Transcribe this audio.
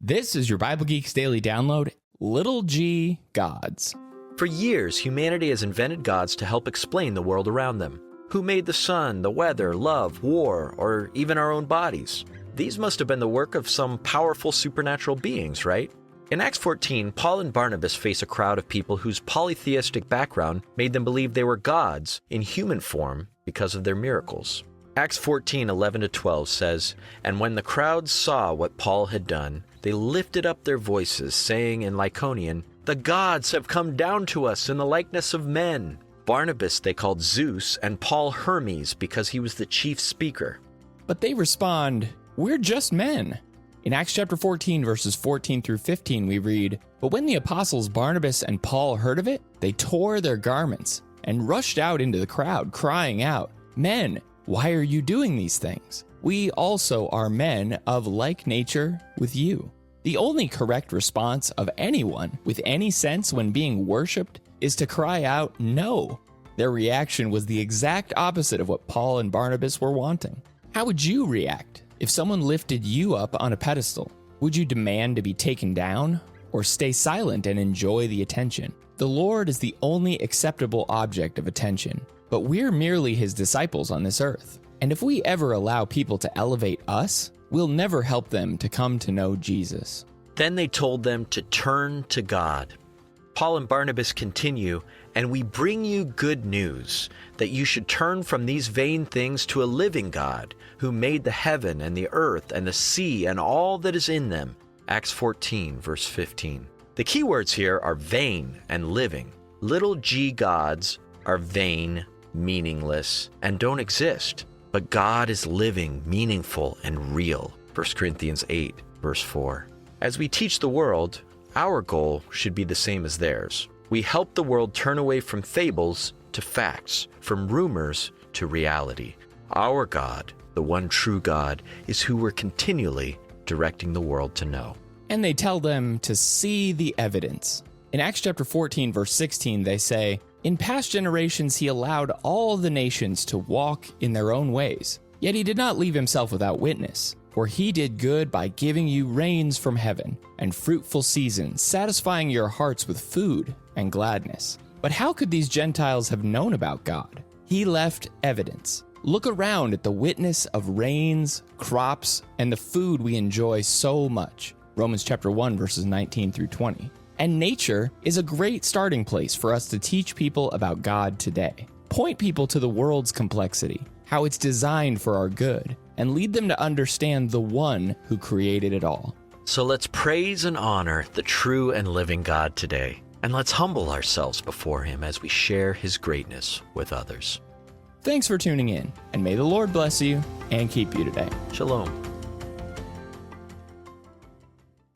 This is your Bible Geeks Daily Download, Little G Gods. For years, humanity has invented gods to help explain the world around them. Who made the sun, the weather, love, war, or even our own bodies? These must have been the work of some powerful supernatural beings, right? In Acts 14, Paul and Barnabas face a crowd of people whose polytheistic background made them believe they were gods in human form because of their miracles. Acts 14:11-12 says, "And when the crowd saw what Paul had done, they lifted up their voices, saying in Lycaonian, 'The gods have come down to us in the likeness of men.' Barnabas they called Zeus, and Paul Hermes, because he was the chief speaker." But they respond, "We're just men." In Acts chapter 14, verses 14 through 15, we read, "But when the apostles Barnabas and Paul heard of it, they tore their garments and rushed out into the crowd, crying out, 'Men, why are you doing these things? We also are men of like nature with you.'" The only correct response of anyone with any sense when being worshipped is to cry out, "No." Their reaction was the exact opposite of what Paul and Barnabas were wanting. How would you react if someone lifted you up on a pedestal? Would you demand to be taken down or stay silent and enjoy the attention? The Lord is the only acceptable object of attention, but we're merely his disciples on this earth. And if we ever allow people to elevate us, we'll never help them to come to know Jesus. Then they told them to turn to God. Paul and Barnabas continue, "And we bring you good news, that you should turn from these vain things to a living God, who made the heaven and the earth and the sea and all that is in them." Acts 14, verse 15. The key words here are vain and living. Little g gods are vain, meaningless, and don't exist. But God is living, meaningful, and real. 1 Corinthians 8, verse 4. As we teach the world, our goal should be the same as theirs. We help the world turn away from fables to facts, from rumors to reality. Our God, the one true God, is who we're continually directing the world to know. And they tell them to see the evidence. In Acts chapter 14, verse 16, they say, "In past generations he allowed all the nations to walk in their own ways. Yet he did not leave himself without witness. For he did good by giving you rains from heaven and fruitful seasons, satisfying your hearts with food and gladness." But how could these Gentiles have known about God? He left evidence. Look around at the witness of rains, crops, and the food we enjoy so much. Romans chapter 1, verses 19 through 20. And nature is a great starting place for us to teach people about God today. Point people to the world's complexity, how it's designed for our good, and lead them to understand the one who created it all. So let's praise and honor the true and living God today, and let's humble ourselves before him as we share his greatness with others. Thanks for tuning in, and may the Lord bless you and keep you today. Shalom.